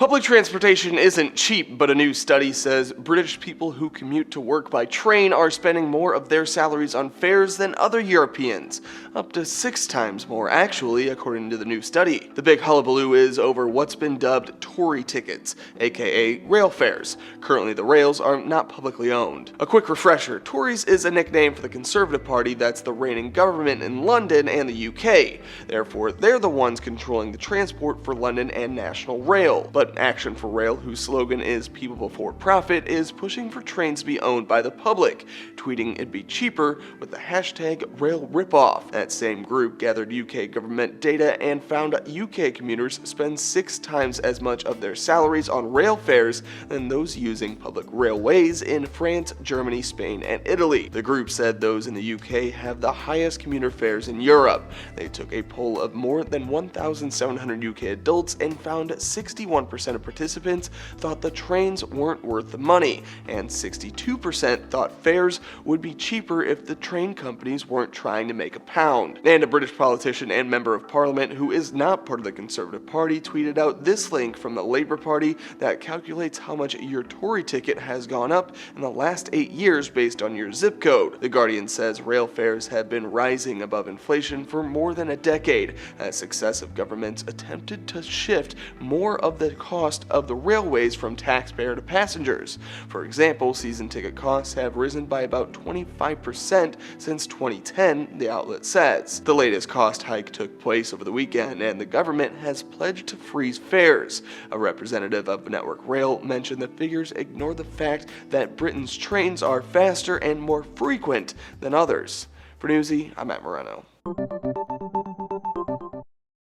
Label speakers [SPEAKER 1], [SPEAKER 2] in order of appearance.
[SPEAKER 1] Public transportation isn't cheap, but a new study says British people who commute to work by train are spending more of their salaries on fares than other Europeans. Up to 6 times more, actually, according to the new study. The big hullabaloo is over what's been dubbed Tory tickets, aka rail fares. Currently, the rails are not publicly owned. A quick refresher, Tories is a nickname for the Conservative Party that's the reigning government in London and the UK. Therefore, they're the ones controlling the transport for London and National Rail. But Action for Rail, whose slogan is People Before Profit, is pushing for trains to be owned by the public, tweeting it'd be cheaper with the hashtag Rail Ripoff. That same group gathered UK government data and found UK commuters spend 6 times as much of their salaries on rail fares than those using public railways in France, Germany, Spain, and Italy. The group said those in the UK have the highest commuter fares in Europe. They took a poll of more than 1,700 UK adults and found 61% of participants thought the trains weren't worth the money, and 62% thought fares would be cheaper if the train companies weren't trying to make a pound. And a British politician and member of parliament who is not part of the Conservative Party tweeted out this link from the Labour Party that calculates how much your Tory ticket has gone up in the last 8 years based on your zip code. The Guardian says rail fares have been rising above inflation for more than a decade as successive governments attempted to shift more of the cost of the railways from taxpayer to passengers. For example, season ticket costs have risen by about 25% since 2010, the outlet says. The latest cost hike took place over the weekend, and the government has pledged to freeze fares. A representative of Network Rail mentioned the figures ignore the fact that Britain's trains are faster and more frequent than others. For Newsy, I'm Matt Moreno.